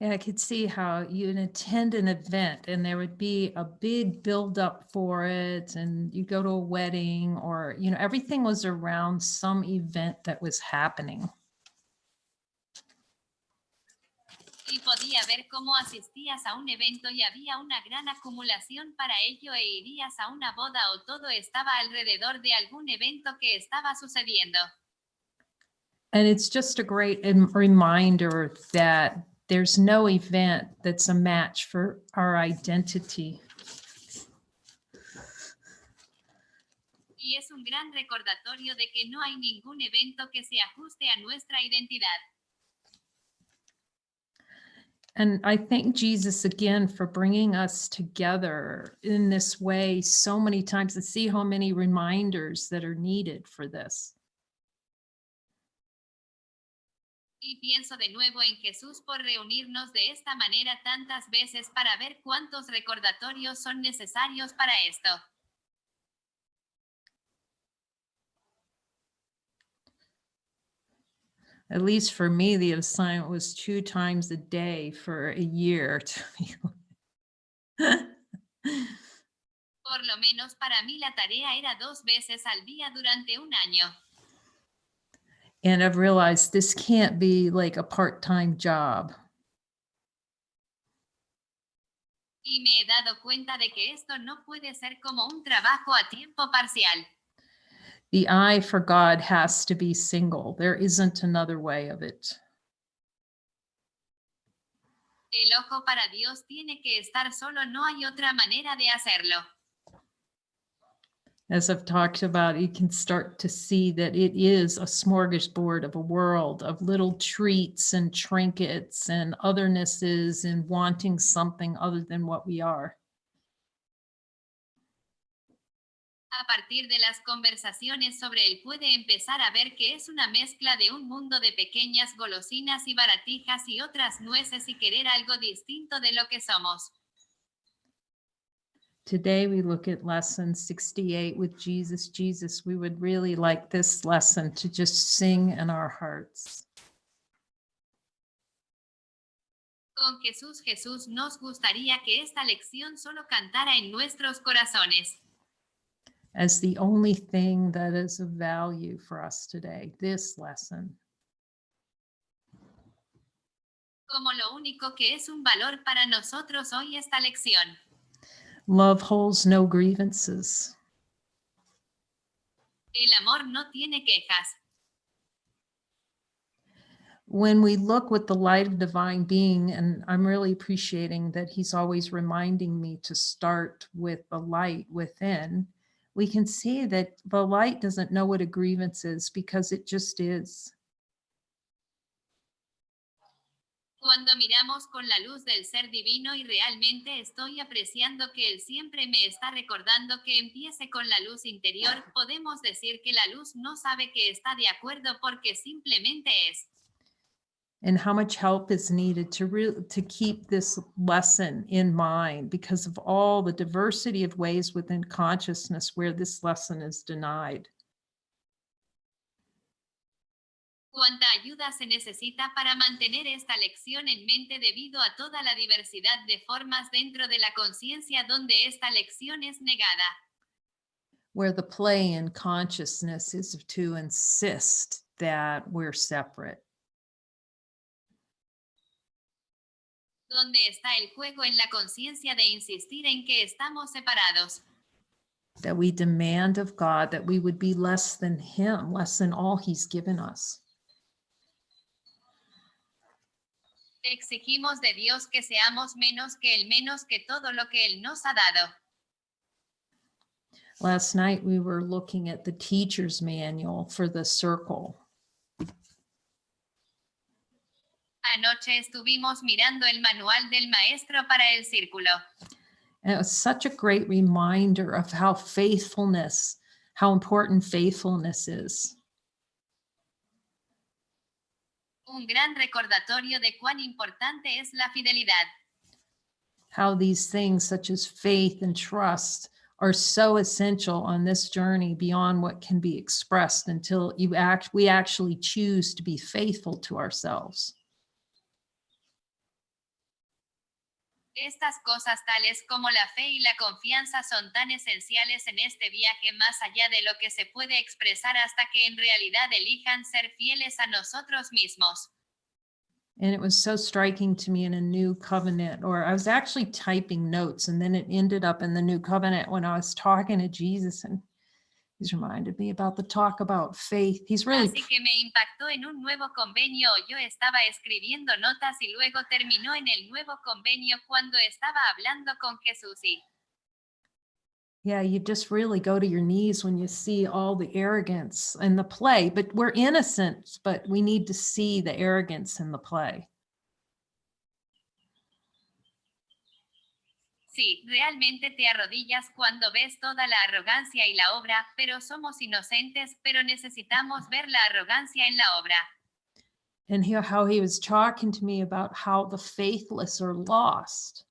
Yeah, I could see how you'd attend an event and there would be a big build up for it, and you go to a wedding, or, everything was around some event that was happening. Y podía ver cómo asistías a un evento y había una gran acumulación para ello e irías a una boda o todo estaba alrededor de algún evento que estaba sucediendo. And it's just a great reminder that there's no event that's a match for our identity. Y es un gran recordatorio de que no hay ningún evento que se ajuste a nuestra identidad. And I thank Jesus again for bringing us together in this way so many times, and see how many reminders that are needed for this. Y pienso de nuevo en Jesús por reunirnos de esta manera tantas veces para ver cuántos recordatorios son necesarios para esto. At least for me, the assignment was 2 times a day for a year. Por lo menos para mí la tarea era 2 veces al día durante un año. And I've realized this can't be like a part-time job. Y me he dado cuenta de que esto no puede ser como un trabajo a tiempo parcial. The eye for God has to be single. There isn't another way of it. El ojo para Dios tiene que estar solo, no hay otra manera de hacerlo. As I've talked about, you can start to see that it is a smorgasbord of a world of little treats and trinkets and othernesses and wanting something other than what we are. A partir de las conversaciones sobre él puede empezar a ver que es una mezcla de un mundo de pequeñas golosinas y baratijas y otras nueces y querer algo distinto de lo que somos. Today we look at lesson 68 with Jesus. Jesus, we would really like this lesson to just sing in our hearts. Con Jesús, Jesús, nos gustaría que esta lección solo cantara en nuestros corazones. As the only thing that is of value for us today, this lesson. Como lo único que es un valor para nosotros hoy esta lección. Love holds no grievances. El amor no tiene quejas. When we look with the light of divine being, and I'm really appreciating that he's always reminding me to start with the light within, we can see that the light doesn't know what a grievance is because it just is. Cuando miramos con la luz del ser divino, y realmente estoy apreciando que él siempre me está recordando que empiece con la luz interior, podemos decir que la luz no sabe que está de acuerdo porque simplemente es. And how much help is needed to keep this lesson in mind because of all the diversity of ways within consciousness where this lesson is denied. Cuánta ayuda se necesita para mantener esta lección en mente debido a toda la diversidad de formas dentro de la conciencia donde esta lección es negada. Where the play in consciousness is to insist that we're separate. Donde está el juego en la conciencia de insistir en que estamos separados. That we demand of God that we would be less than him, less than all he's given us. Exigimos de Dios que seamos menos que él, menos que todo lo que él nos ha dado. Last night we were looking at the teacher's manual for the circle. Anoche estuvimos mirando el manual del maestro para el círculo. And it was such a great reminder of how important faithfulness is. Un gran recordatorio de cuán importante es la fidelidad. How these things such as faith and trust are so essential on this journey beyond what can be expressed until we actually choose to be faithful to ourselves. Estas cosas tales como la fe y la confianza son tan esenciales en este viaje más allá de lo que se puede expresar hasta que en realidad elijan ser fieles a nosotros mismos. And it was so striking to me in a new covenant, or I was actually typing notes and then it ended up in the new covenant when I was talking to Jesus, and he's reminded me about the talk about faith. He's really, Así que me impactó en un nuevo convenio. Yo estaba escribiendo notas y luego terminó en el nuevo convenio cuando estaba hablando con Jesús y yeah, you just really go to your knees when you see all the arrogance and the play, but we're innocent, but we need to see the arrogance in the play. sí, realmente te arrodillas cuando ves toda la arrogancia y la obra, pero somos inocentes, pero necesitamos ver la arrogancia en la obra. And hear how he was talking to me about how the faithless are lost.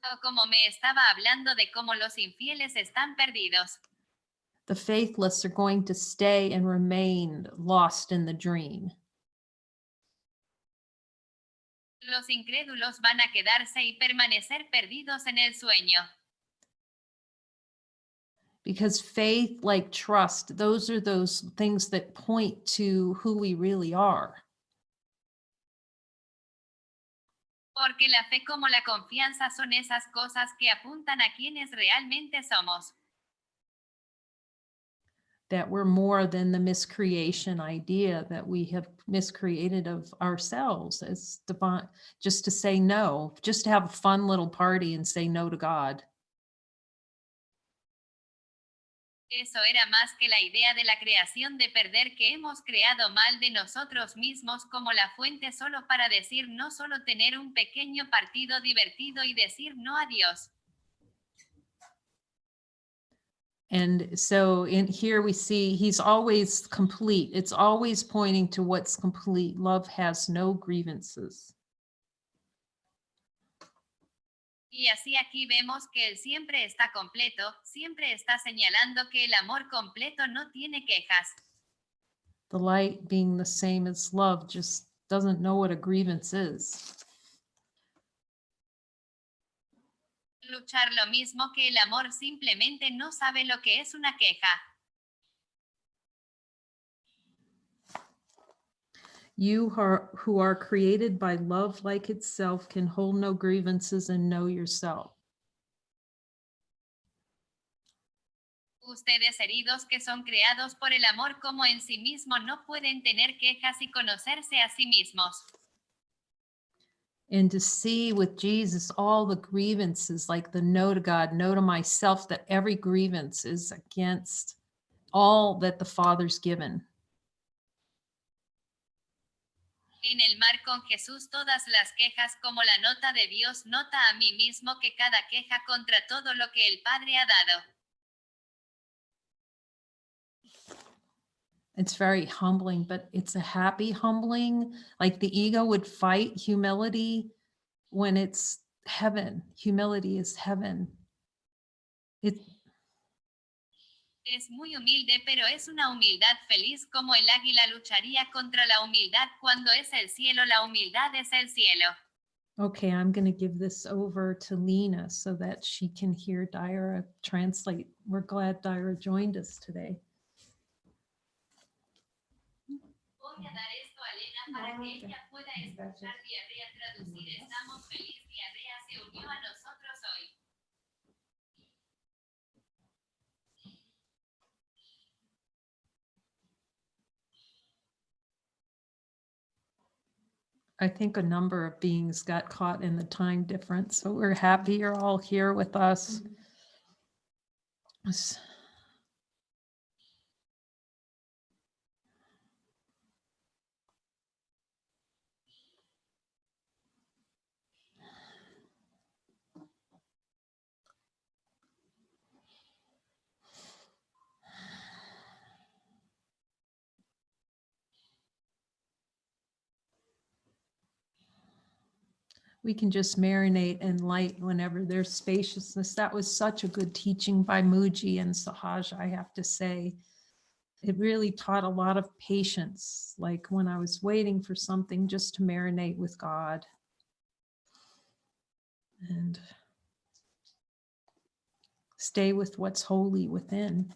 O como me estaba hablando de cómo los infieles están perdidos. The faithless are going to stay and remain lost in the dream. Los incrédulos van a quedarse y permanecer perdidos en el sueño. Because faith, like trust, those are those things that point to who we really are. Porque la fe como la confianza son esas cosas que apuntan a quienes realmente somos. That we're more than the miscreation idea that we have miscreated of ourselves as divine, just to say no, just to have a fun little party and say no to God. Eso era más que la idea de la creación de perder que hemos creado mal de nosotros mismos como la fuente solo para decir no, solo tener un pequeño partido divertido y decir no a Dios. And so in here we see he's always complete. It's always pointing to what's complete. Love has no grievances. Y así aquí vemos que él siempre está completo, siempre está señalando que el amor completo no tiene quejas. The light being the same as love just doesn't know what a grievance is. Luchar lo mismo que el amor, simplemente no sabe lo que es una queja. You who are created by love like itself can hold no grievances and know yourself. Ustedes heridos que son creados por el amor como en sí mismo no pueden tener quejas y conocerse a sí mismos. And to see with Jesus all the grievances, like the no to God, no to myself, that every grievance is against all that the Father's given. En el mar con Jesús todas las quejas como la nota de Dios, nota a mí mismo que cada queja contra todo lo que el Padre ha dado. It's very humbling, but it's a happy humbling. Like the ego would fight humility when it's heaven. Humility is heaven. It, Es muy humilde, pero es una humildad feliz, como el águila lucharía contra la humildad cuando es el cielo. La humildad es el cielo. okay, I'm going to give this over to Lena so that she can hear Dyra translate. We're glad Dyra joined us today. Voy a dar esto a Elena para que ella pueda escuchar diarrea traducir. Estamos feliz, diarrea se unió a nosotros hoy. I think a number of beings got caught in the time difference, so we're happy you're all here with us. We can just marinate in light whenever there's spaciousness. That was such a good teaching by Muji and Sahaj, I have to say. It really taught a lot of patience, like when I was waiting for something, just to marinate with God. And stay with what's holy within.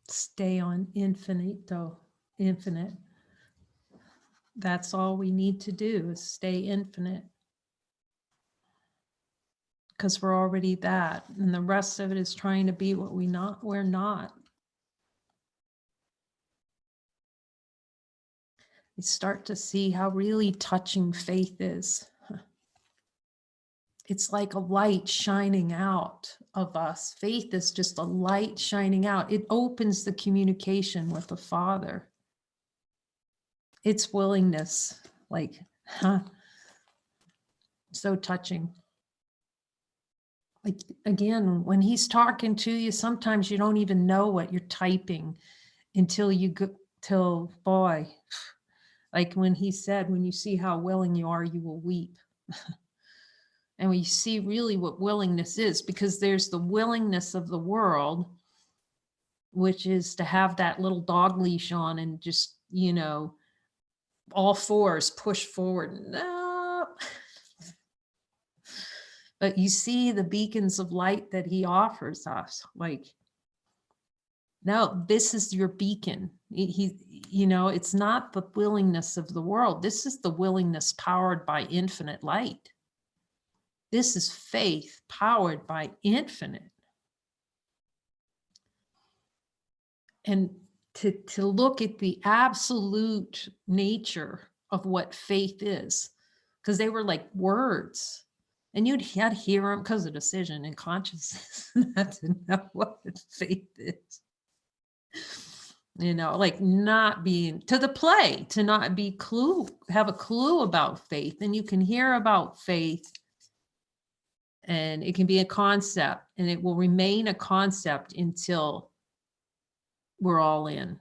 Stay on infinite, though. Infinite. That's all we need to do is stay infinite. Because we're already that. And the rest of it is trying to be what we're not. You start to see how really touching faith is. It's like a light shining out of us. Faith is just a light shining out. It opens the communication with the Father. It's willingness, like, so touching. Like, again, when he's talking to you, sometimes you don't even know what you're typing until you go, till, boy, like when he said, when you see how willing you are, you will weep. And we see really what willingness is, because there's the willingness of the world, which is to have that little dog leash on and just, all fours push forward. No. But you see the beacons of light that he offers us. Like, no, this is your beacon. It's not the willingness of the world. This is the willingness powered by infinite light. This is faith powered by infinite. And to look at the absolute nature of what faith is, because they were like words, and you'd had to hear them because of decision and consciousness, not to know what faith is. Like not being to the play, to not have a clue about faith. And you can hear about faith, and it can be a concept, and it will remain a concept until we're all in.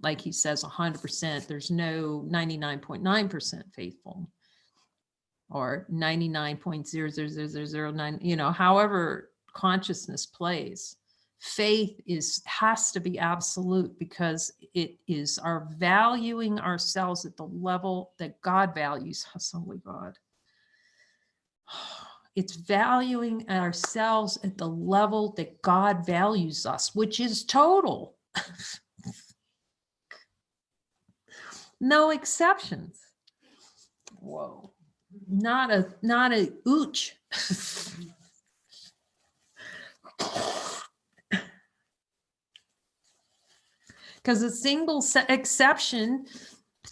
Like he says, 100%. There's no 99.9% faithful or 99.00009, however consciousness plays. Faith has to be absolute, because it is our valuing ourselves at the level that God values us. Holy God. It's valuing ourselves at the level that God values us, which is total. No exceptions. Whoa. Not a ooch. Because a single exception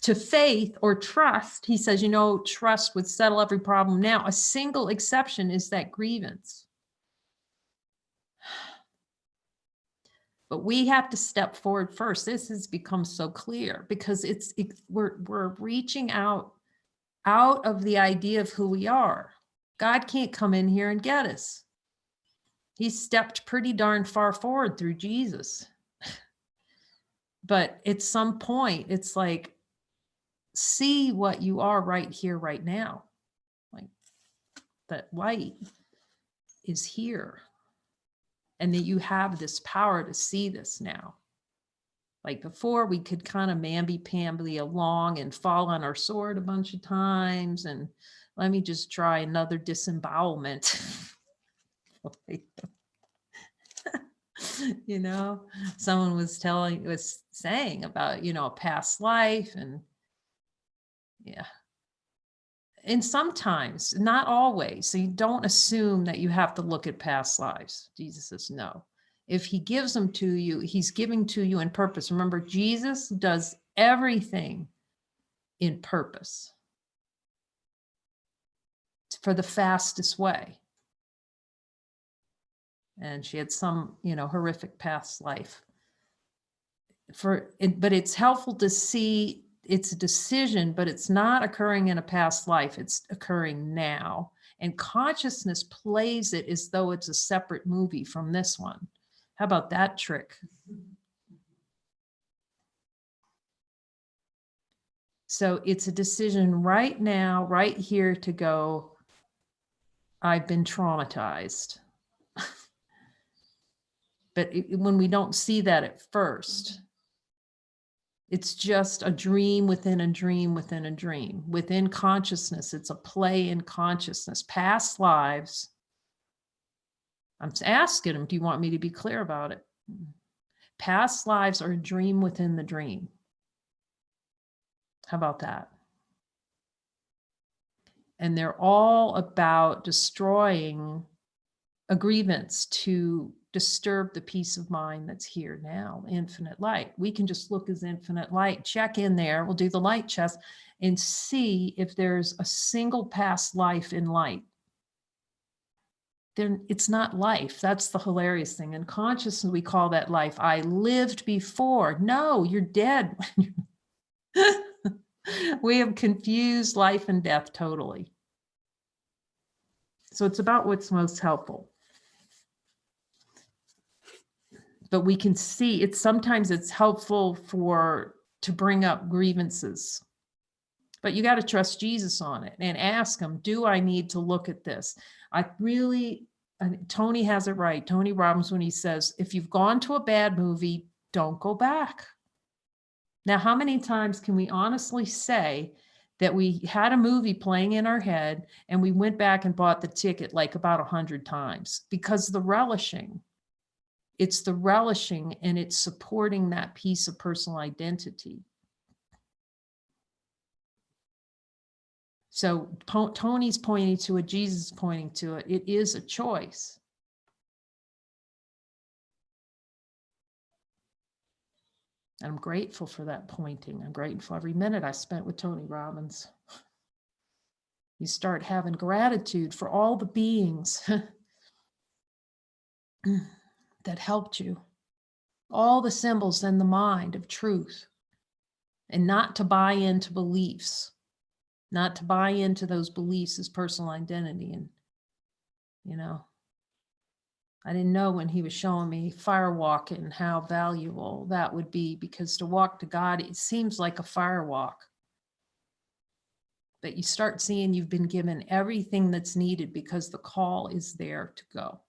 to faith or trust, he says, trust would settle every problem. Now, a single exception is that grievance. But we have to step forward first. This has become so clear, because we're reaching out of the idea of who we are. God can't come in here and get us. He stepped pretty darn far forward through Jesus. But at some point, it's like, see what you are right here, right now. Like, that light is here. And that you have this power to see this now. Like before, we could kind of mamby-pamby along and fall on our sword a bunch of times. And let me just try another disembowelment. Someone was saying about, a past life, and yeah. And sometimes, not always. So you don't assume that you have to look at past lives. Jesus says, no. If he gives them to you, he's giving to you in purpose. Remember, Jesus does everything in purpose for the fastest way. And she had some, horrific past life. But it's helpful to see it's a decision, but it's not occurring in a past life. It's occurring now. And consciousness plays it as though it's a separate movie from this one. How about that trick? So it's a decision right now, right here, to go, I've been traumatized. But when we don't see that at first, it's just a dream within a dream within a dream. Within consciousness, it's a play in consciousness. Past lives, I'm asking him, do you want me to be clear about it? Past lives are a dream within the dream. How about that? And they're all about destroying a grievance to disturb the peace of mind that's here now, infinite light. We can just look as infinite light, check in there, we'll do the light chest and see if there's a single past life in light. Then it's not life. That's the hilarious thing. In consciousness, we call that life. I lived before. No, you're dead. We have confused life and death totally. So it's about what's most helpful. But we can see sometimes it's helpful to bring up grievances. But you got to trust Jesus on it and ask him, do I need to look at this? Tony has it right. Tony Robbins, when he says, if you've gone to a bad movie, don't go back. Now, how many times can we honestly say that we had a movie playing in our head and we went back and bought the ticket like about 100 times? Because the relishing, it's the relishing and it's supporting that piece of personal identity. So Tony's pointing to it, Jesus is pointing to it. It is a choice. And I'm grateful for that pointing. I'm grateful for every minute I spent with Tony Robbins. You start having gratitude for all the beings that helped you, all the symbols in the mind of truth, and not to buy into beliefs. Not to buy into those beliefs as personal identity. And, I didn't know when he was showing me fire walking how valuable that would be, because to walk to God, it seems like a fire walk. But you start seeing you've been given everything that's needed because the call is there to go.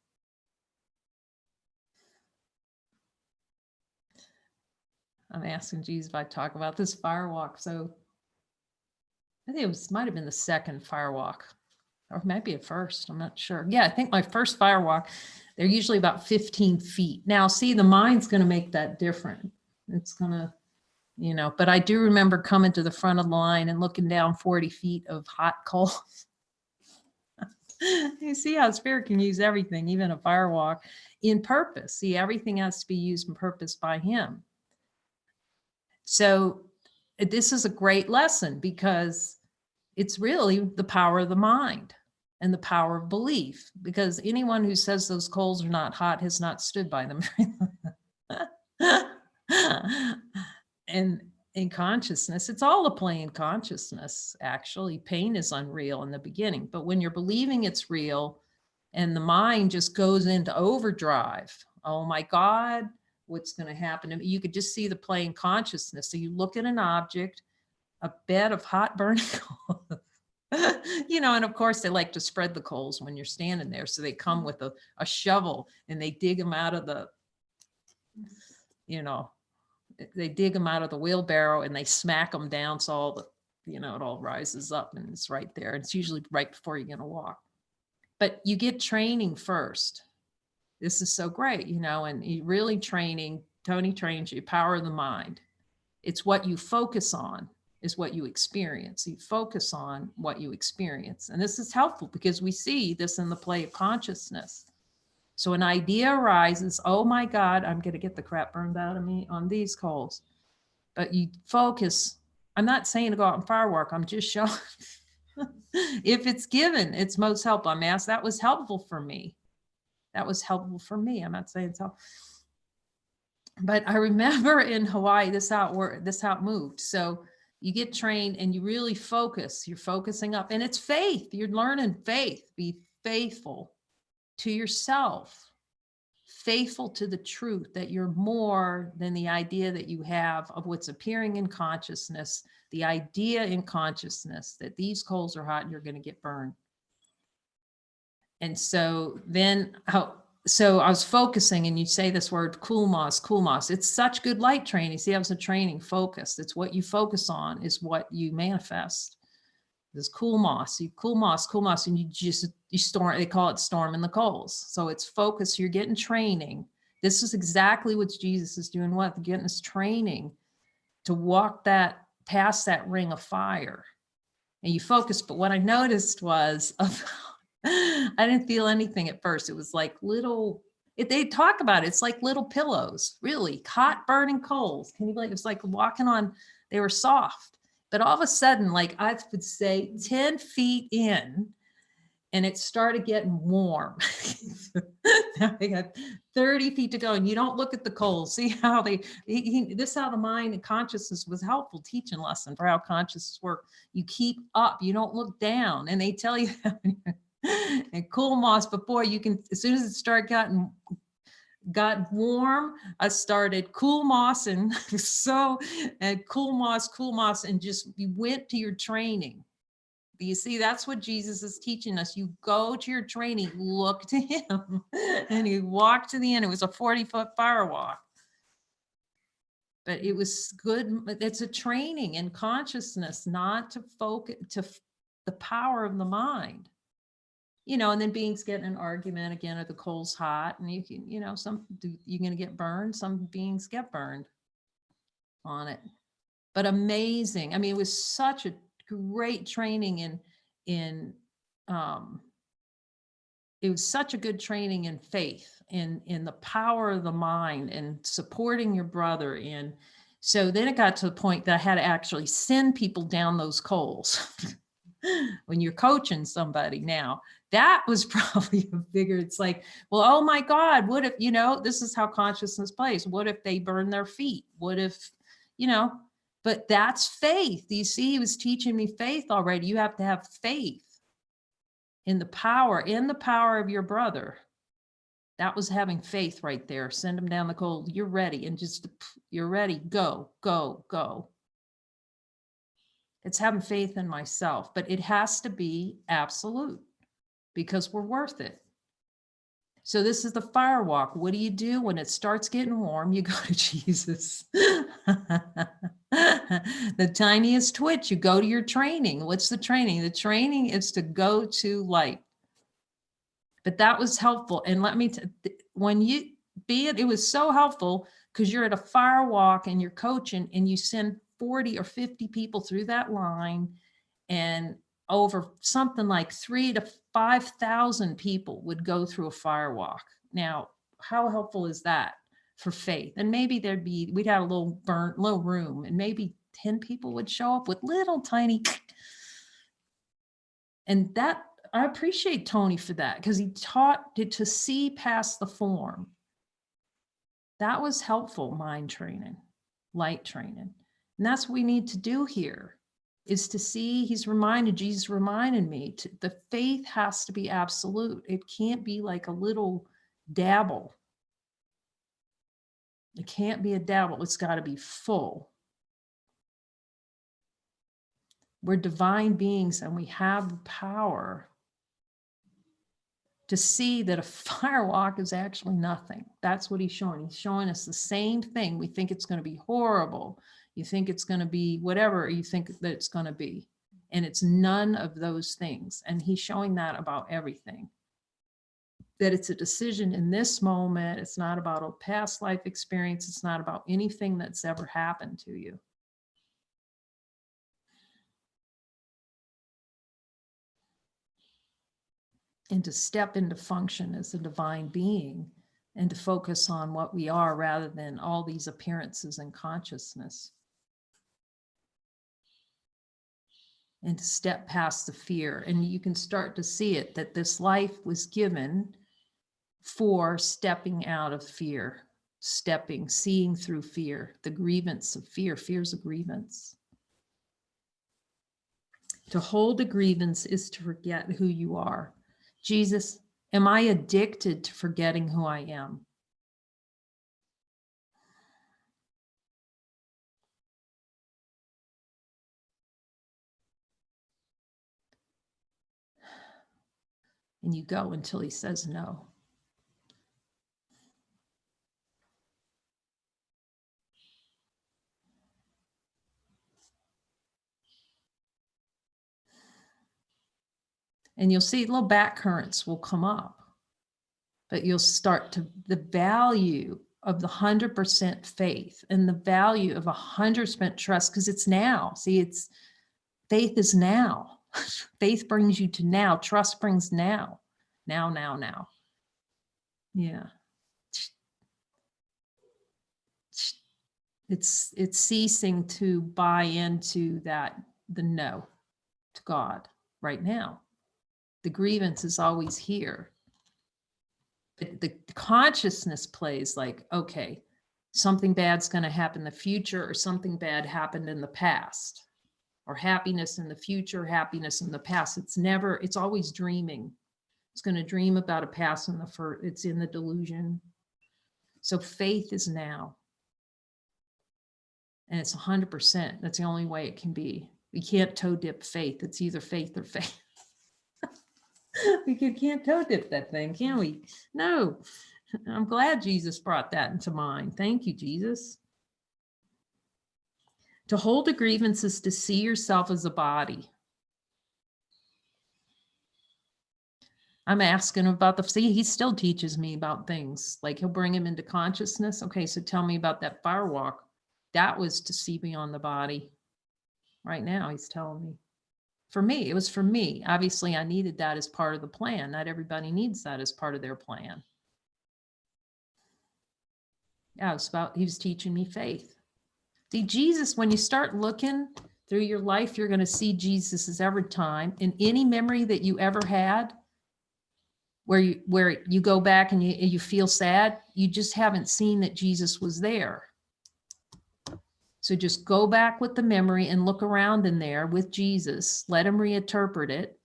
I'm asking Jesus if I talk about this fire walk. So I think it might have been the second firewalk, or maybe a first, I'm not sure. Yeah, I think my first firewalk, they're usually about 15 feet. Now, see, the mind's going to make that different. It's going to, but I do remember coming to the front of the line and looking down 40 feet of hot coals. You see how spirit can use everything, even a firewalk, in purpose. See, everything has to be used in purpose by him. So this is a great lesson because it's really the power of the mind and the power of belief, because anyone who says those coals are not hot has not stood by them. And in consciousness, it's all a play in consciousness. Actually, pain is unreal in the beginning, but when you're believing it's real and the mind just goes into overdrive, oh my God, what's going to happen? I mean, you could just see the play in consciousness. So you look at an object, a bed of hot burning coals, and of course they like to spread the coals when you're standing there. So they come with a shovel and they dig them out of the, they dig them out of the wheelbarrow and they smack them down. So all the, it all rises up and it's right there. It's usually right before you're going to walk, but you get training first. This is so great, and you really training, Tony trains you, power of the mind. It's what you focus on is what you experience. You focus on what you experience. And this is helpful because we see this in the play of consciousness. So an idea arises, oh my God, I'm going to get the crap burned out of me on these coals. But you focus. I'm not saying to go out and firework. I'm just showing if it's given, it's most helpful. I'm asked, that was helpful for me. That was helpful for me. I'm not saying it's helpful. But I remember in Hawaii, this how it moved. So you get trained and you really focus. You're focusing up, and it's faith. You're learning faith. Be faithful to yourself, faithful to the truth that you're more than the idea that you have of what's appearing in consciousness, the idea in consciousness that these coals are hot and you're going to get burned. And so then so I was focusing, and you say this word cool moss. It's such good light training. See, I was a training focused. It's what you focus on is what you manifest. This cool moss, and you storm, they call it storming the coals. So it's focus, you're getting training. This is exactly what Jesus is doing, getting us training to walk past that ring of fire. And you focus, but what I noticed was I didn't feel anything at first. It was like they talk about it. It's like little pillows, really hot burning coals. Can you believe it's like walking on, they were soft. But all of a sudden, like I would say 10 feet in, and it started getting warm. Now they got 30 feet to go, and you don't look at the coals. See how this is how the mind and consciousness was helpful teaching lesson for how consciousness work. You keep up, you don't look down. And they tell you that and cool moss before you can, as soon as it started got warm, I started cool moss and cool moss, and just you went to your training. Do you see? That's what Jesus is teaching us. You go to your training, look to him, and you walk to the end. It was a 40-foot fire walk. But it was good. It's a training in consciousness, not to focus to the power of the mind. And then beings get in an argument again, are the coals hot? And you can, you're going to get burned. Some beings get burned on it. But amazing. I mean, it was such a great training it was such a good training in faith, in the power of the mind, and supporting your brother. And so then it got to the point that I had to actually send people down those coals. When you're coaching somebody now, that was probably a bigger, it's like, well, oh my God, what if, this is how consciousness plays. What if they burn their feet? What if, but that's faith. You see, he was teaching me faith already. You have to have faith in the power of your brother. That was having faith right there. Send them down the cold. You're ready. And you're ready. Go, go, go. It's having faith in myself, but it has to be absolute because we're worth it. So this is the fire walk. What do you do when it starts getting warm? You go to Jesus. The tiniest twitch, you go to your training. What's the training? The training is to go to light. But that was helpful. And let me, when you it was so helpful because you're at a fire walk and you're coaching and you send 40 or 50 people through that line, and over something like 3,000 to 5,000 people would go through a fire walk. Now, how helpful is that for faith? And maybe we'd have a little room, and maybe 10 people would show up with little tiny, and that, I appreciate Tony for that, because he taught it to see past the form. That was helpful mind training, light training. And that's what we need to do here, is to see, Jesus reminded me, the faith has to be absolute. It can't be like a little dabble. It can't be a dabble. It's got to be full. We're divine beings, and we have the power to see that a fire walk is actually nothing. That's what he's showing. He's showing us the same thing. We think it's going to be horrible. You think it's going to be whatever you think that it's going to be. And it's none of those things. And he's showing that about everything. That it's a decision in this moment. It's not about a past life experience. It's not about anything that's ever happened to you. And to step into function as a divine being, and to focus on what we are rather than all these appearances and consciousness. And to step past the fear. And you can start to see it, that this life was given for stepping out of fear, seeing through fear, the grievance of fear. Fear's a grievance. To hold a grievance is to forget who you are. Jesus, am I addicted to forgetting who I am? And you go until he says no. And you'll see little back currents will come up, but you'll start to, the value of the 100% faith and the value of 100% trust, because it's now. See, it's faith is now. Faith brings you to now. Trust brings now. Now. Yeah. It's ceasing to buy into that, the no to God right now. The grievance is always here. The consciousness plays like, okay, something bad's going to happen in the future, or something bad happened in the past, or happiness in the future, happiness in the past. It's never, it's always dreaming. It's going to dream about a past in the it's in the delusion. So faith is now. And it's 100%. That's the only way it can be. We can't toe dip faith. It's either faith or faith. We can't toe dip that thing, can we? No. I'm glad Jesus brought that into mind. Thank you, Jesus. To hold a grievance is to see yourself as a body. I'm asking about see, he still teaches me about things. Like he'll bring him into consciousness. Okay, so tell me about that fire walk. That was to see beyond the body. Right now, he's telling me. For me, it was for me. Obviously, I needed that as part of the plan. Not everybody needs that as part of their plan. Yeah, it was about, he was teaching me faith. See, Jesus, when you start looking through your life, you're going to see Jesus every time. In any memory that you ever had, where you go back and you feel sad, you just haven't seen that Jesus was there. So just go back with the memory and look around in there with Jesus. Let him reinterpret it.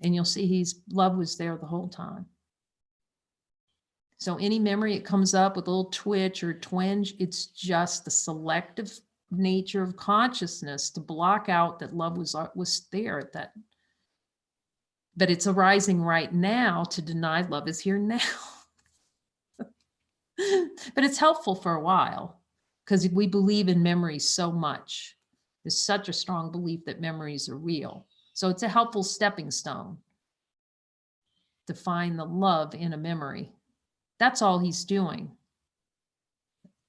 And you'll see love was there the whole time. So any memory it comes up with a little twitch or twinge, it's just the selective nature of consciousness to block out that love was there at that. But it's arising right now to deny love is here now. But it's helpful for a while because we believe in memories so much. There's such a strong belief that memories are real. So it's a helpful stepping stone to find the love in a memory. That's all he's doing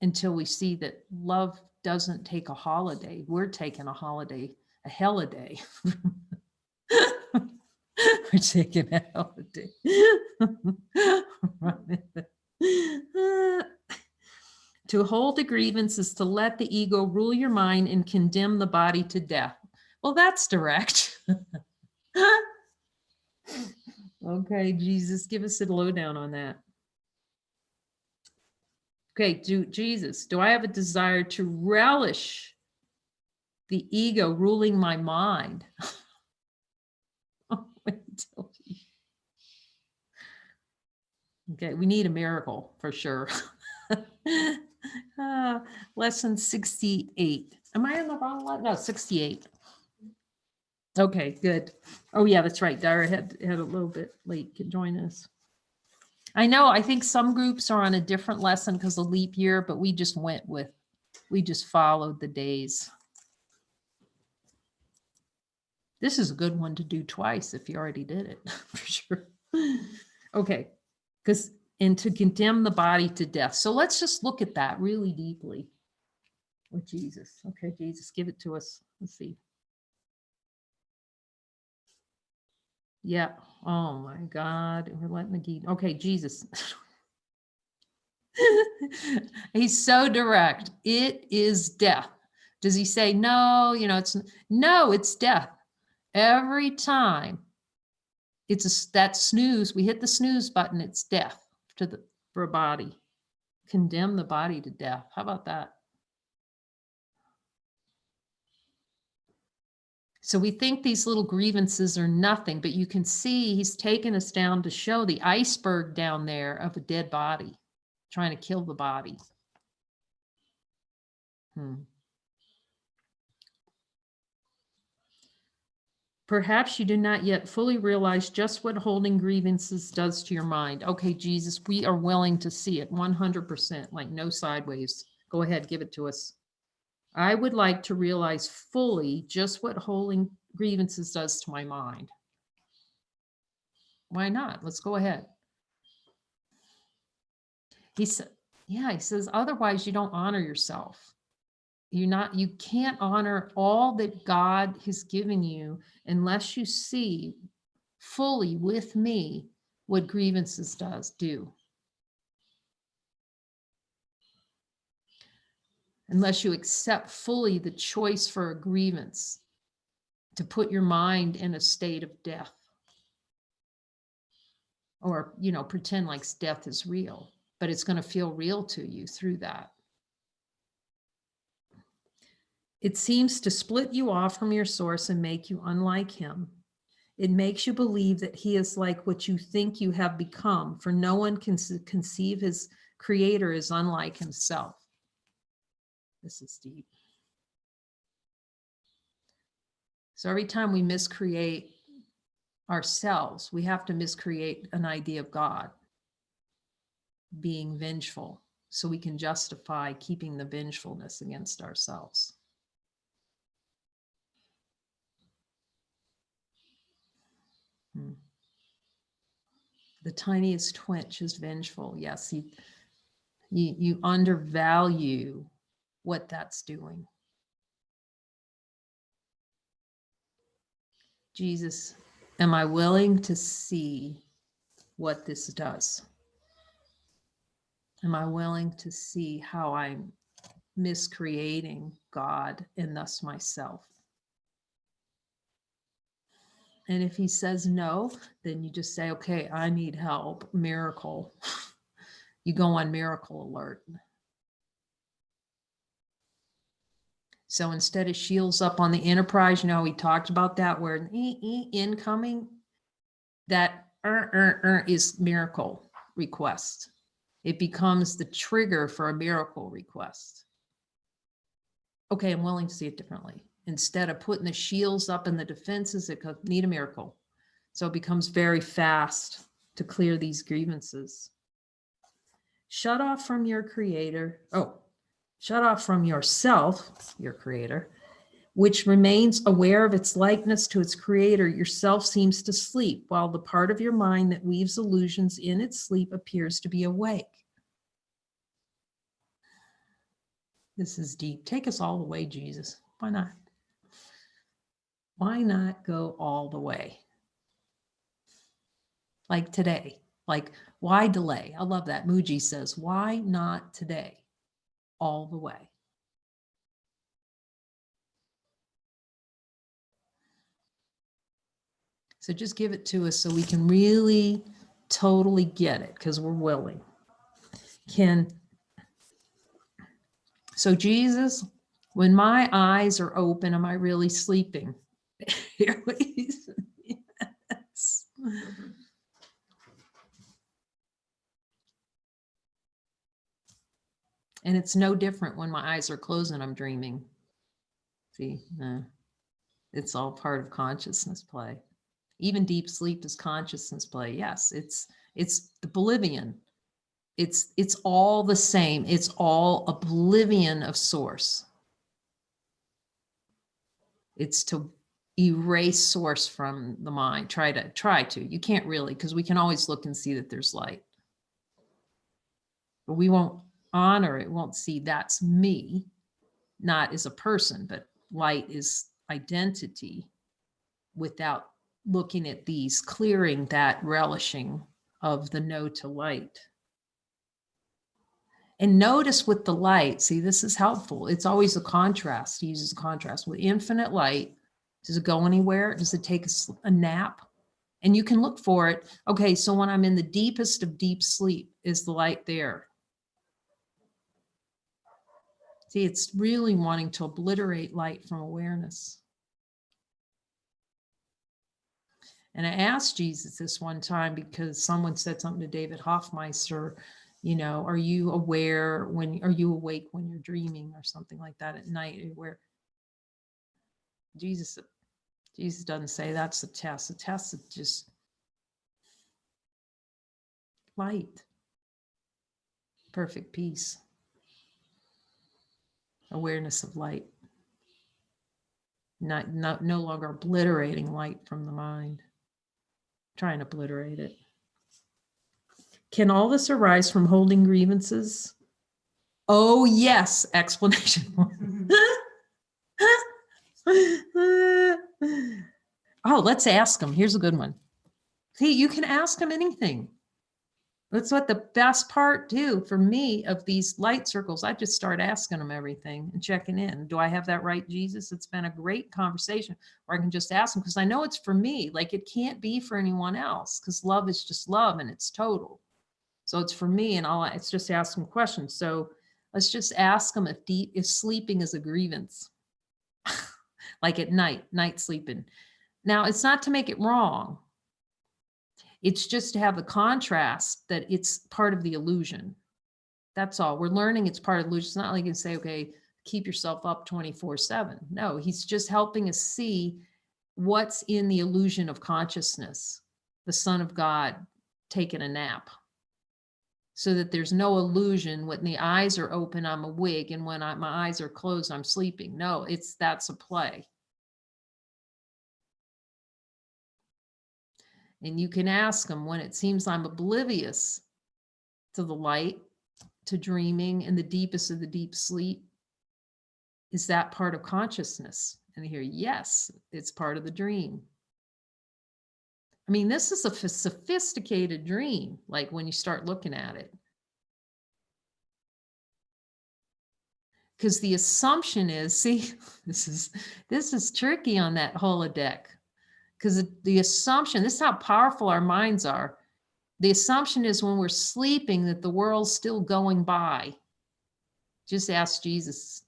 until we see that love doesn't take a holiday. We're taking a holiday, a holiday. We're taking a holiday. To hold a grievance is to let the ego rule your mind and condemn the body to death. Well, that's direct. Okay, Jesus, give us a lowdown on that. Okay, Jesus, do I have a desire to relish the ego ruling my mind? Okay, we need a miracle for sure. Lesson 68. Am I on the wrong one? No, 68. Okay, good. Oh yeah, that's right. Dara had a little bit late to join us. I know, I think some groups are on a different lesson because of leap year, but we just followed the days. This is a good one to do twice if you already did it, for sure. Okay, and to condemn the body to death. So let's just look at that really deeply with Jesus. Okay, Jesus, give it to us. Let's see. Yeah. Oh my God. We're letting the geek. Okay, Jesus. He's so direct. It is death. Does he say, no, it's death. Every time it's that snooze, we hit the snooze button, it's death for a body. Condemn the body to death. How about that? So we think these little grievances are nothing, but you can see he's taken us down to show the iceberg down there of a dead body, trying to kill the body. Perhaps you do not yet fully realize just what holding grievances does to your mind. Okay, Jesus, we are willing to see it 100%, like no sideways. Go ahead, give it to us. I would like to realize fully just what holding grievances does to my mind. Why not? Let's go ahead. He said, yeah, he says, otherwise you don't honor yourself. You can't honor all that God has given you unless you see fully with me what grievances do. Unless you accept fully the choice for a grievance to put your mind in a state of death. Or, pretend like death is real, but it's going to feel real to you through that. It seems to split you off from your source and make you unlike him. It makes you believe that he is like what you think you have become, for no one can conceive his creator as unlike himself. This is deep. So every time we miscreate ourselves, we have to miscreate an idea of God being vengeful, so we can justify keeping the vengefulness against ourselves. The tiniest twitch is vengeful. Yes, you undervalue what that's doing. Jesus, am I willing to see what this does? Am I willing to see how I'm miscreating God and thus myself? And if he says no, then you just say, okay, I need help, miracle. You go on miracle alert. So instead of shields up on the Enterprise, we talked about that, where incoming, that is miracle request. It becomes the trigger for a miracle request. Okay, I'm willing to see it differently. Instead of putting the shields up and the defenses, it could need a miracle. So it becomes very fast to clear these grievances. Shut off from your creator. Shut off from yourself, your creator, which remains aware of its likeness to its creator. Yourself seems to sleep, while the part of your mind that weaves illusions in its sleep appears to be awake. This is deep. Take us all the way, Jesus. Why not? Why not go all the way? Like today. Like, why delay? I love that. Muji says, why not today? All the way. So just give it to us so we can really totally get it, because we're willing. So Jesus, when my eyes are open, am I really sleeping? Yes. And it's no different when my eyes are closed and I'm dreaming. See, it's all part of consciousness play. Even deep sleep is consciousness play. Yes, it's the Bolivian. It's all the same. It's all oblivion of source. It's to erase source from the mind. Try to. You can't really, because we can always look and see that there's light. But we won't honor it, won't see that's me, not as a person, but light is identity, without looking at these, clearing that relishing of the no to light. And notice with the light, see, this is helpful. It's always a contrast. He uses a contrast. With infinite light, does it go anywhere? Does it take a nap? And you can look for it. Okay, so when I'm in the deepest of deep sleep, is the light there? See, it's really wanting to obliterate light from awareness. And I asked Jesus this one time because someone said something to David Hoffmeister, are you aware are you awake when you're dreaming or something like that at night? Where Jesus said, Jesus doesn't say that's a test. The test is just light, perfect peace, awareness of light, no longer obliterating light from the mind, trying to obliterate it. Can all this arise from holding grievances? Oh, yes, explanation. Oh, let's ask them. Here's a good one. See, you can ask them anything. That's what the best part do for me of these light circles. I just start asking them everything and checking in. Do I have that right, Jesus? It's been a great conversation where I can just ask them because I know it's for me. Like it can't be for anyone else because love is just love and it's total. So it's for me and it's just ask them questions. So let's just ask them if sleeping is a grievance, like at night sleeping. Now it's not to make it wrong. It's just to have the contrast that it's part of the illusion. That's all. We're learning it's part of the illusion. It's not like you can say, okay, keep yourself up 24/7. No, he's just helping us see what's in the illusion of consciousness, the Son of God taking a nap. So that there's no illusion when the eyes are open, I'm awake, and when my eyes are closed, I'm sleeping. No, that's a play. And you can ask them when it seems I'm oblivious to the light, to dreaming in the deepest of the deep sleep, is that part of consciousness? And they hear, yes, it's part of the dream. I mean, this is a sophisticated dream, like when you start looking at it. Because the assumption is, see, this is tricky on that holodeck. Because the assumption, this is how powerful our minds are. The assumption is when we're sleeping that the world's still going by. Just ask Jesus.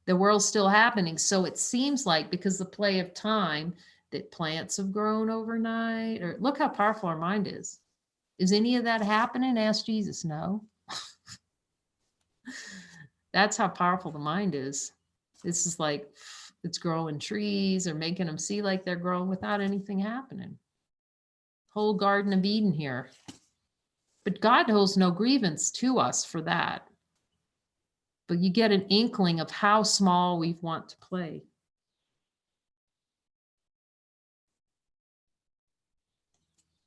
The world's still happening. So it seems like because the play of time that plants have grown overnight, or look how powerful our mind is. Is any of that happening? Ask Jesus. No. That's how powerful the mind is. This is like it's growing trees or making them see like they're growing without anything happening. Whole Garden of Eden here. But God holds no grievance to us for that. But you get an inkling of how small we want to play.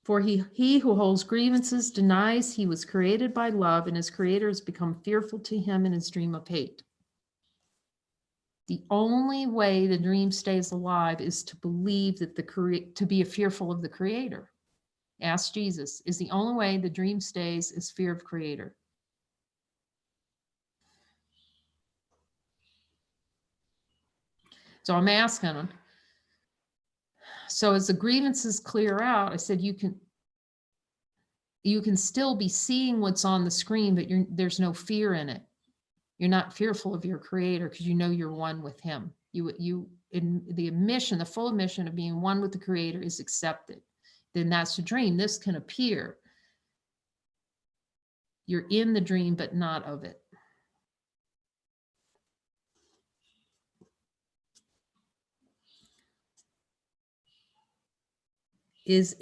For he who holds grievances denies he was created by love, and his creator has become fearful to him in his dream of hate. The only way the dream stays alive is to believe that to be fearful of the creator. Ask Jesus. Is the only way the dream stays is fear of creator. So I'm asking him. So as the grievances clear out, I said, you can still be seeing what's on the screen, but there's no fear in it. You're not fearful of your creator because you know you're one with him. In the admission, the full admission of being one with the creator is accepted. Then that's the dream. This can appear. You're in the dream, but not of it. Is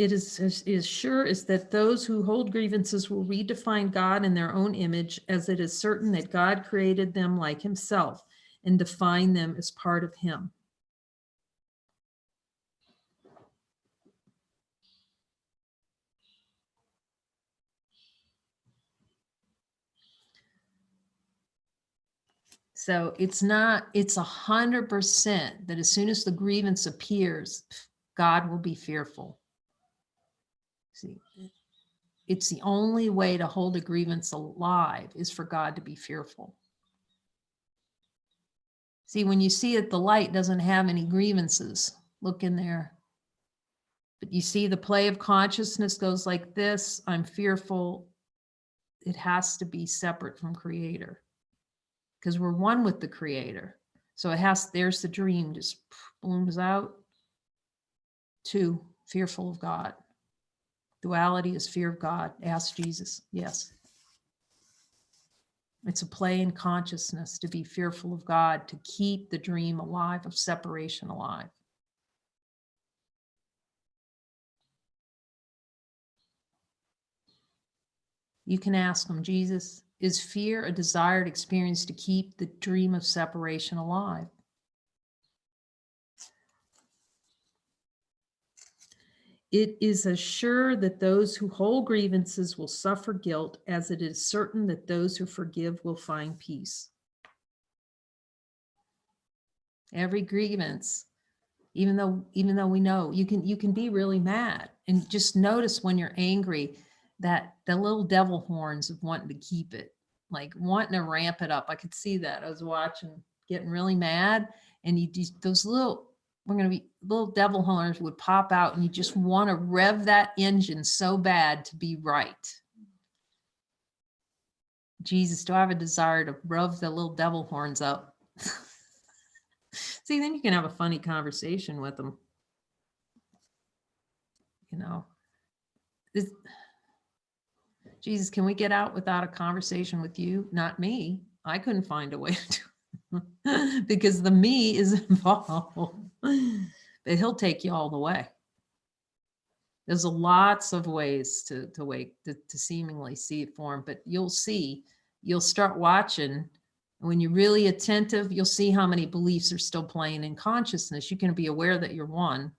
sure is that those who hold grievances will redefine God in their own image, as it is certain that God created them like himself and define them as part of him. So it's 100% that as soon as the grievance appears, God will be fearful. See, it's the only way to hold a grievance alive is for God to be fearful. See, when you see that the light doesn't have any grievances, look in there. But you see the play of consciousness goes like this. I'm fearful. It has to be separate from creator because we're one with the creator. So there's the dream, just blooms out. 2, fearful of God. Duality is fear of God. Ask Jesus. Yes. It's a play in consciousness to be fearful of God, to keep the dream alive of separation alive. You can ask him, Jesus, is fear a desired experience to keep the dream of separation alive? It is as sure that those who hold grievances will suffer guilt as it is certain that those who forgive will find peace. Every grievance, even though we know you can be really mad, and just notice when you're angry that the little devil horns of wanting to keep it, like wanting to ramp it up. I could see that. I was watching, getting really mad, and you just, those little, we're going to be little devil horns would pop out, and you just want to rev that engine so bad to be right. Jesus, do I have a desire to rev the little devil horns up? See, then you can have a funny conversation with them. You know, Jesus, can we get out without a conversation with you? Not me. I couldn't find a way to do it because the me is involved. But he'll take you all the way. There's lots of ways to seemingly see it for him, but you'll start watching. When you're really attentive, you'll see how many beliefs are still playing in consciousness. You can be aware that you're one.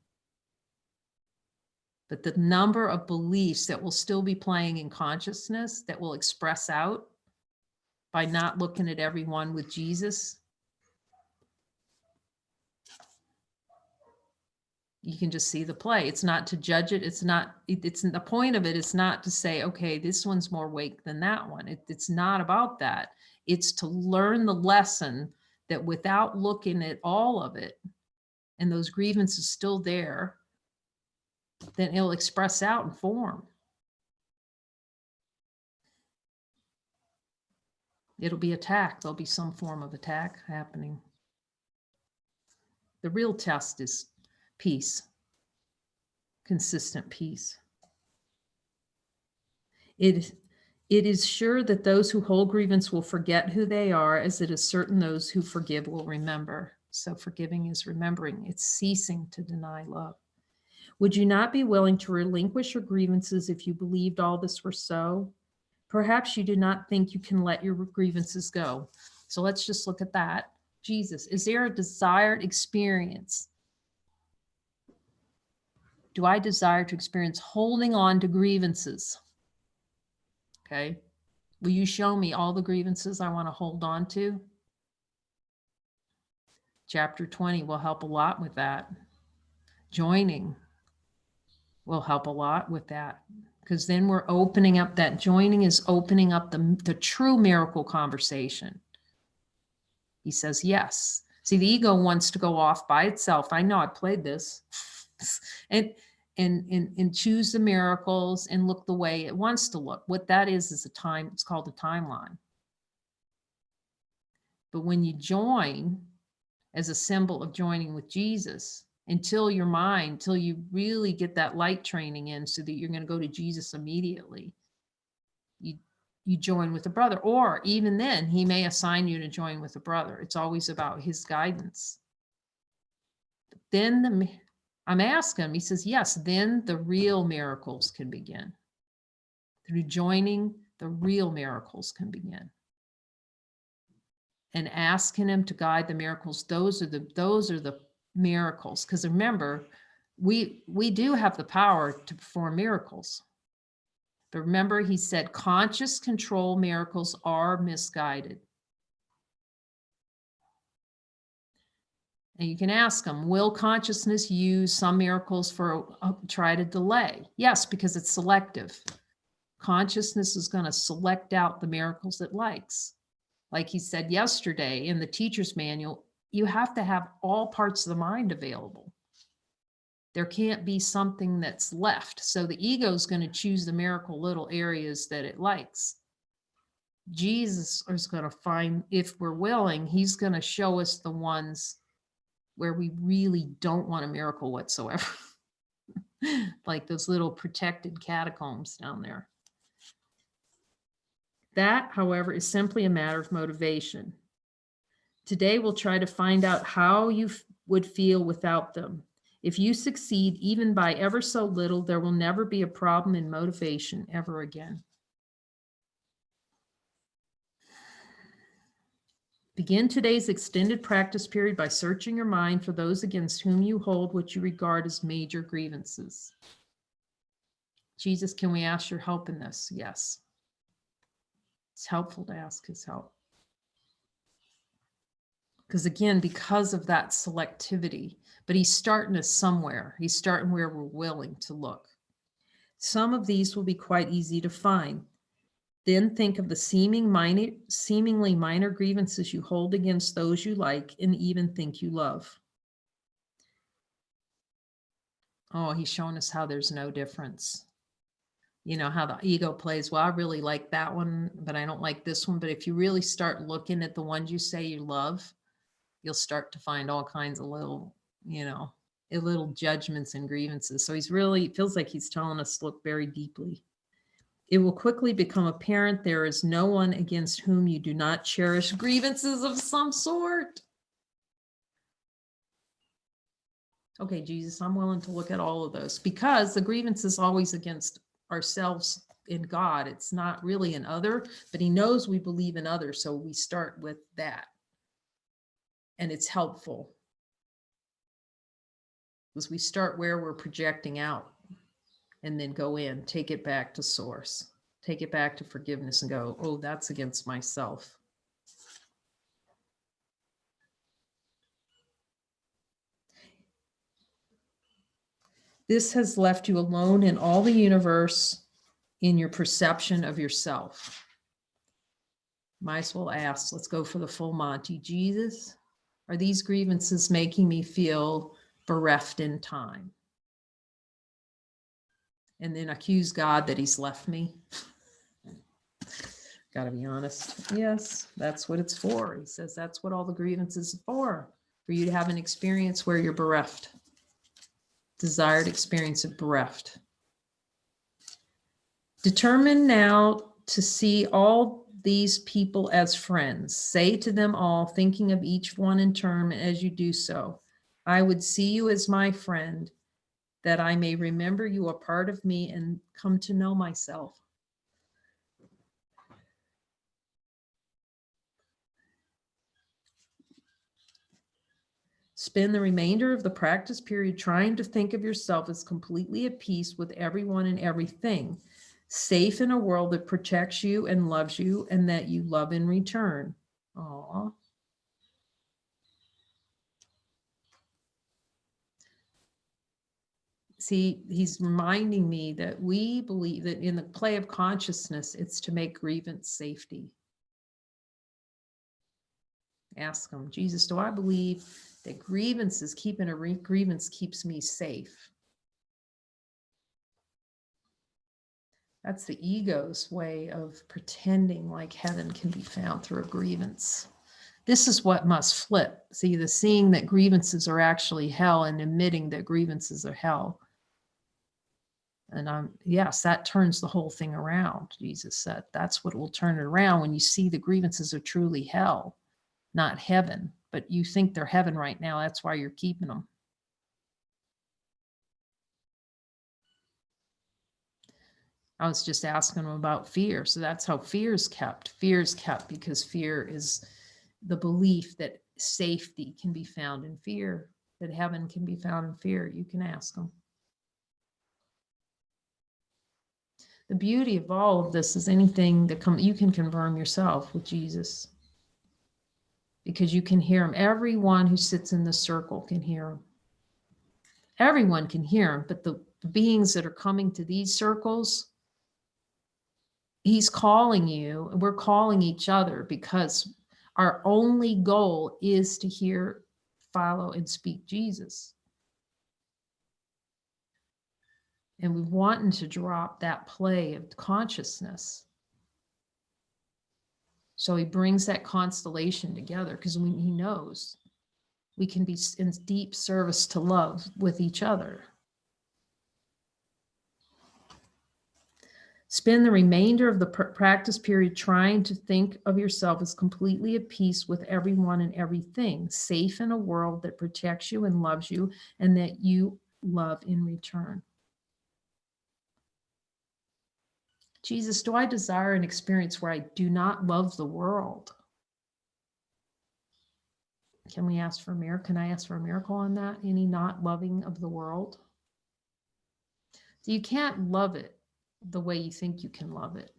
But the number of beliefs that will still be playing in consciousness that will express out by not looking at everyone with Jesus, you can just see the play. It's not to judge it. It's the point of it is not to say, okay, this one's more awake than that one. It's not about that. It's to learn the lesson that without looking at all of it, and those grievances still there, then it'll express out in form. It'll be attack. There'll be some form of attack happening. The real test is peace, consistent peace. It is sure that those who hold grievance will forget who they are, as it is certain those who forgive will remember. So forgiving is remembering. It's ceasing to deny love. Would you not be willing to relinquish your grievances if you believed all this were so? Perhaps you do not think you can let your grievances go. So let's just look at that. Jesus, is there a desired experience? Do I desire to experience holding on to grievances? Okay. Will you show me all the grievances I want to hold on to? Chapter 20 will help a lot with that. Joining will help a lot with that, because then we're opening up, that joining is opening up the true miracle conversation. He says, yes. See, the ego wants to go off by itself. I know I played this and choose the miracles and look the way it wants to look. What that is a time, it's called a timeline. But when you join as a symbol of joining with Jesus, until you really get that light training in so that you're going to go to Jesus immediately, you join with a brother, or even then he may assign you to join with a brother. It's always about his guidance. But then I'm asking him, he says, yes, then the real miracles can begin. Through joining, the real miracles can begin. And asking him to guide the miracles, those are the miracles. Because remember, we do have the power to perform miracles. But remember, he said conscious control miracles are misguided. And you can ask them, will consciousness use some miracles for try to delay? Yes, because it's selective. Consciousness is going to select out the miracles it likes. Like he said yesterday in the teacher's manual, you have to have all parts of the mind available. There can't be something that's left. So the ego is going to choose the miracle little areas that it likes. Jesus is going to find, if we're willing, he's going to show us the ones where we really don't want a miracle whatsoever. Like those little protected catacombs down there. That, however, is simply a matter of motivation. Today, we'll try to find out how you would feel without them. If you succeed even by ever so little, there will never be a problem in motivation ever again. Begin today's extended practice period by searching your mind for those against whom you hold what you regard as major grievances. Jesus, can we ask your help in this? Yes. It's helpful to ask his help. Because again, because of that selectivity, but he's starting us somewhere. He's starting where we're willing to look. Some of these will be quite easy to find. Then think of the seemingly minor grievances you hold against those you like and even think you love. Oh, he's showing us how there's no difference. You know, how the ego plays, well, I really like that one, but I don't like this one. But if you really start looking at the ones you say you love, you'll start to find all kinds of little, little judgments and grievances. So it feels like he's telling us to look very deeply. It will quickly become apparent there is no one against whom you do not cherish grievances of some sort. Okay, Jesus, I'm willing to look at all of those, because the grievance is always against ourselves in God. It's not really an other, but he knows we believe in others. So we start with that. And it's helpful because we start where we're projecting out and then go in, take it back to source, take it back to forgiveness and go, oh, that's against myself. This has left you alone in all the universe in your perception of yourself. Might as well ask, let's go for the full Monty. Jesus, are these grievances making me feel bereft in time? And then accuse God that he's left me. Got to be honest. Yes, that's what it's for. He says that's what all the grievances are for you to have an experience where you're bereft. Desired experience of bereft. Determine now to see all these people as friends. Say to them all, thinking of each one in turn as you do so, I would see you as my friend, that I may remember you a part of me and come to know myself. Spend the remainder of the practice period trying to think of yourself as completely at peace with everyone and everything, safe in a world that protects you and loves you and that you love in return. Aww. See, he's reminding me that we believe that in the play of consciousness, it's to make grievance safety. Ask him, Jesus, do I believe that grievances, keeping a grievance keeps me safe? That's the ego's way of pretending like heaven can be found through a grievance. This is what must flip. See, the seeing that grievances are actually hell and admitting that grievances are hell. And yes, that turns the whole thing around. Jesus said, that's what will turn it around when you see the grievances are truly hell, not heaven. But you think they're heaven right now. That's why you're keeping them. I was just asking them about fear. So that's how fear is kept. Fear is kept because fear is the belief that safety can be found in fear, that heaven can be found in fear. You can ask them. The beauty of all of this is anything that you can confirm yourself with Jesus, because you can hear him. Everyone who sits in the circle can hear him. Everyone can hear him, but the beings that are coming to these circles, he's calling you, and we're calling each other, because our only goal is to hear, follow, and speak Jesus. And we want to drop that play of consciousness. So he brings that constellation together because he knows we can be in deep service to love with each other. Spend the remainder of the practice period trying to think of yourself as completely at peace with everyone and everything, safe in a world that protects you and loves you, and that you love in return. Jesus, do I desire an experience where I do not love the world? Can we ask for a miracle? Can I ask for a miracle on that? Any not loving of the world? So you can't love it the way you think you can love it.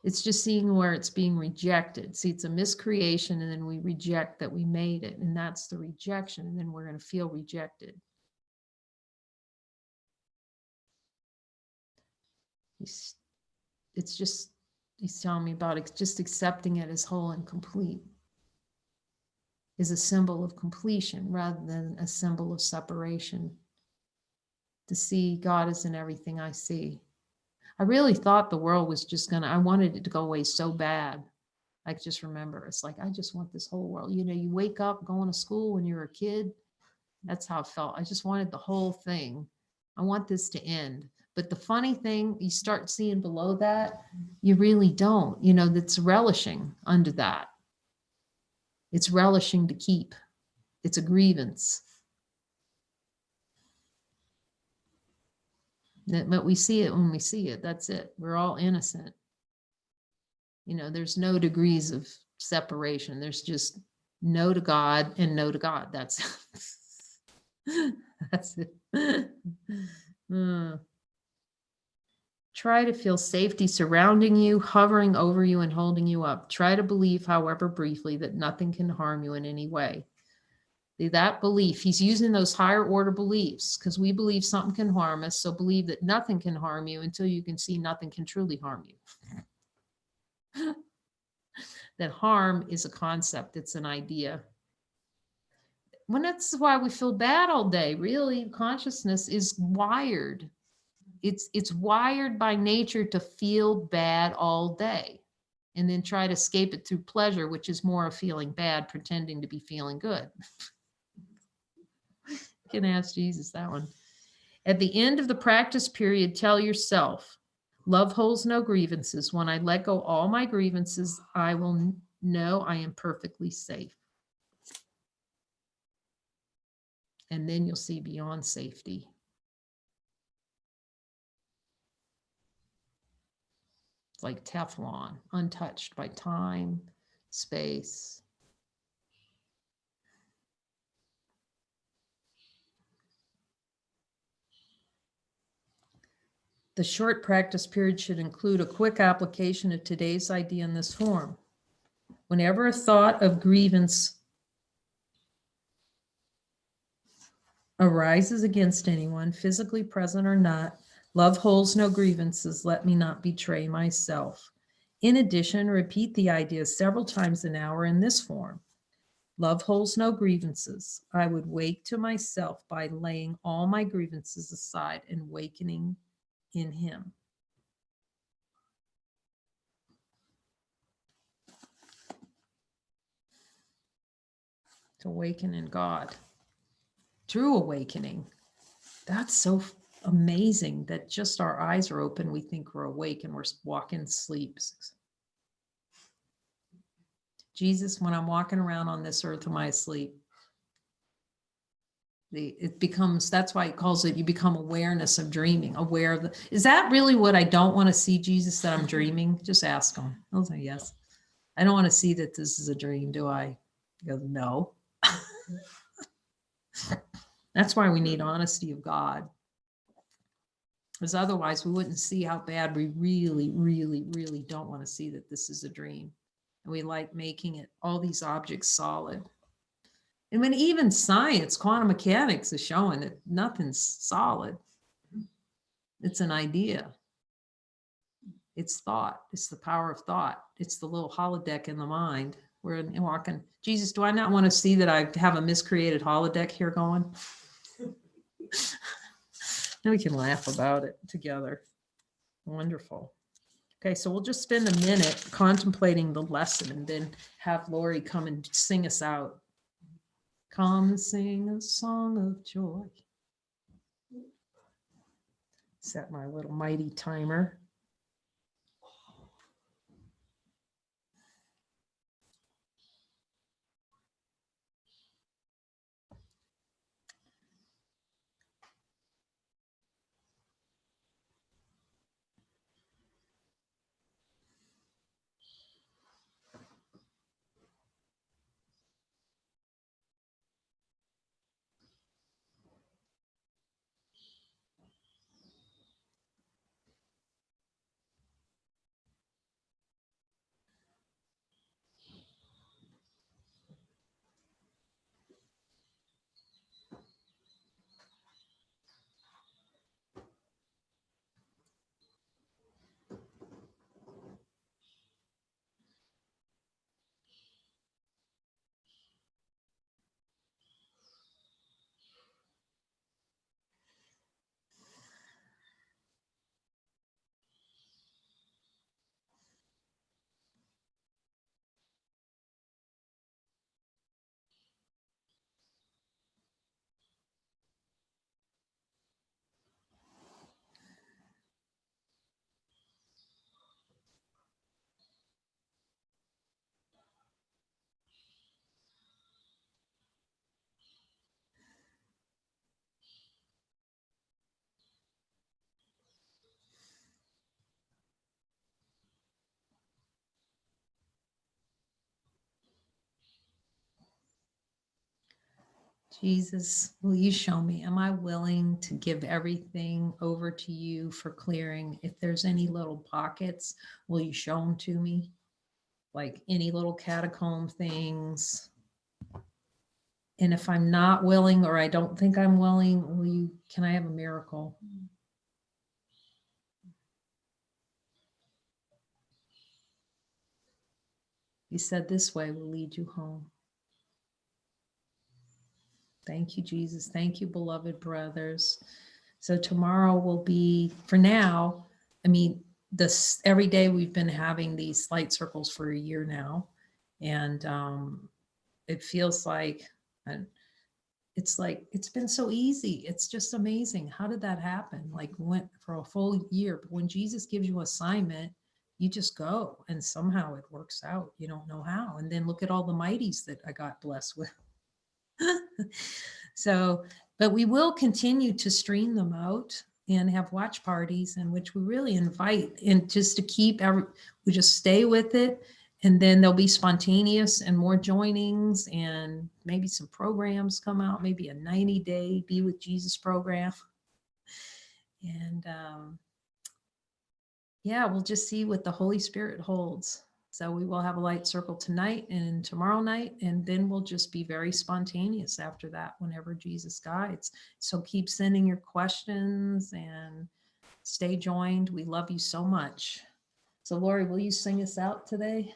It's just seeing where it's being rejected. See, it's a miscreation, and then we reject that we made it, and that's the rejection, and then we're going to feel rejected. It's just, he's telling me about it, just accepting it as whole and complete is a symbol of completion rather than a symbol of separation. To see God is in everything I see. I really thought the world was just I wanted it to go away so bad. I just remember, it's like, I just want this whole world. You know, you wake up going to school when you're a kid. That's how it felt. I just wanted the whole thing. I want this to end. But the funny thing, you start seeing below that, you really don't. You know, that's relishing under that. It's relishing to keep. It's a grievance. But we see it when we see it. That's it. We're all innocent. You know, there's no degrees of separation. There's just no to God and no to God. That's that's it. Try to feel safety surrounding you, hovering over you, and holding you up. Try to believe, however briefly, that nothing can harm you in any way. That belief, he's using those higher order beliefs because we believe something can harm us. So believe that nothing can harm you until you can see nothing can truly harm you. That harm is a concept. It's an idea. Well, that's why we feel bad all day. Really, consciousness is wired. It's wired by nature to feel bad all day and then try to escape it through pleasure, which is more of feeling bad, pretending to be feeling good. You can ask Jesus that one. At the end of the practice period, tell yourself, love holds no grievances. When I let go all my grievances, I will know I am perfectly safe. And then you'll see beyond safety. It's like Teflon, untouched by time, space. The short practice period should include a quick application of today's idea in this form. Whenever a thought of grievance arises against anyone, physically present or not, love holds no grievances, let me not betray myself. In addition, repeat the idea several times an hour in this form. Love holds no grievances. I would wake to myself by laying all my grievances aside and wakening in him. To awaken in God. True awakening. That's so amazing that just our eyes are open. We think we're awake and we're walking sleep. Jesus, when I'm walking around on this earth, am I asleep? It becomes, that's why he calls it, you become awareness of dreaming, aware of is that really what I don't want to see, Jesus, that I'm dreaming? Just ask him. He'll say yes. I don't want to see that this is a dream, do I? He goes, no. That's why we need honesty of God. Because otherwise we wouldn't see how bad we really, really, really don't want to see that this is a dream. And we like making it, all these objects solid. And when even science, quantum mechanics is showing that nothing's solid. It's an idea. It's thought. It's the power of thought. It's the little holodeck in the mind. We're walking. Jesus, do I not want to see that I have a miscreated holodeck here going? And we can laugh about it together. Wonderful. Okay, so we'll just spend a minute contemplating the lesson and then have Lori come and sing us out. Come and sing a song of joy. Set my little mighty timer. Jesus, will you show me? Am I willing to give everything over to you for clearing? If there's any little pockets, will you show them to me? Like any little catacomb things. And if I'm not willing, or I don't think I'm willing, can I have a miracle? He said this way will lead you home. Thank you, Jesus. Thank you, beloved brothers. So tomorrow will be, for now, I mean, every day we've been having these light circles for a year now. And it feels like, it's been so easy. It's just amazing. How did that happen? Like went for a full year. But when Jesus gives you assignment, you just go and somehow it works out. You don't know how. And then look at all the mighties that I got blessed with. So, but we will continue to stream them out and have watch parties in which we really invite, and just to keep we just stay with it. And then there'll be spontaneous and more joinings, and maybe some programs come out, maybe a 90-day Be With Jesus program. And yeah, we'll just see what the Holy Spirit holds. So we will have a light circle tonight and tomorrow night, and then we'll just be very spontaneous after that whenever Jesus guides. So keep sending your questions and stay joined. We love you so much. So Lori, will you sing us out today?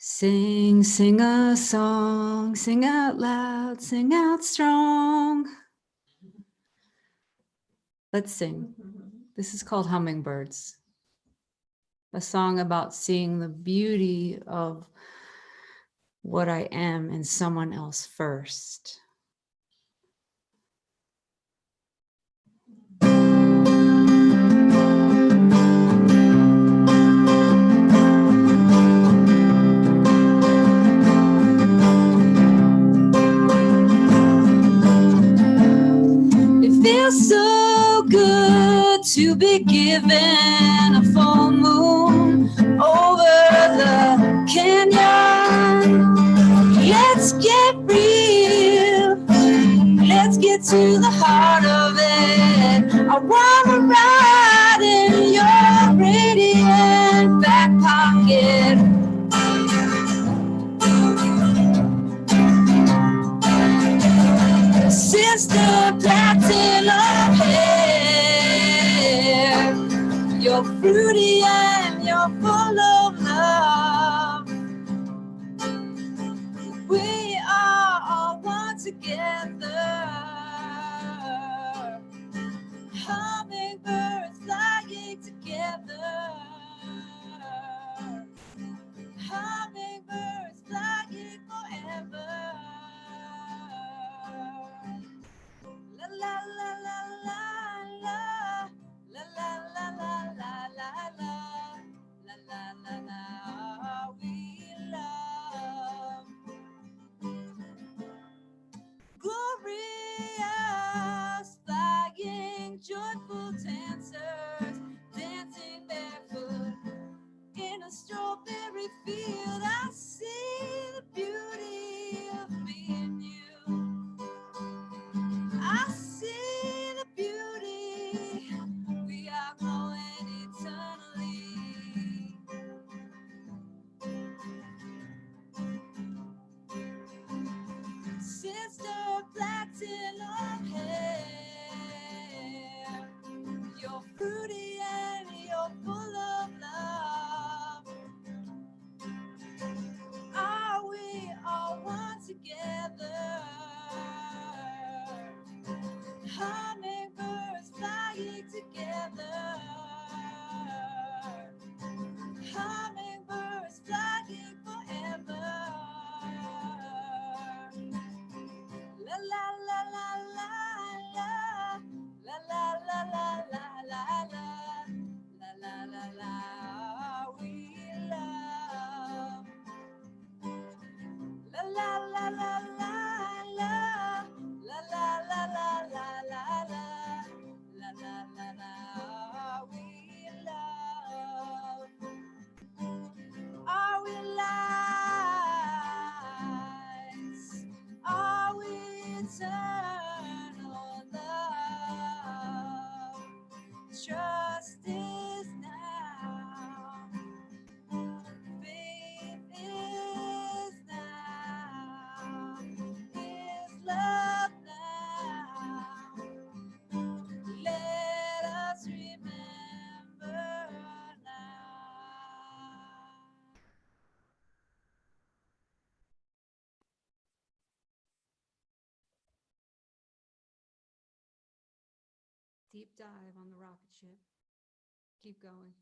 Sing, sing a song, sing out loud, sing out strong. Let's sing. This is called Hummingbirds, a song about seeing the beauty of what I am in someone else first. it. Sister platinum hair, you're fruity and you're full of love. We are all one together. Hummingbirds flying together. Hummingbirds flying forever. La la la la la la. La la la la la la la. La la la la. We love. Glorious, flying, joyful dancers, dancing barefoot in a strawberry field. I see the beauty of me and you. I see the beauty. We are growing eternally. Sister platinum hair, you're fruity and you're full of love. Are we all one together? Hummingbirds flying together. Hummingbirds flying forever. La la la la la la. La la la la la la la. La la la la. We love. La la la la la la. La la la la la la la. La la la la. We love. Are we lights? Are we eternal love? Trust is now. Faith is now. Is love now. Let us remember now. Deep dive on the rocket ship. Keep going.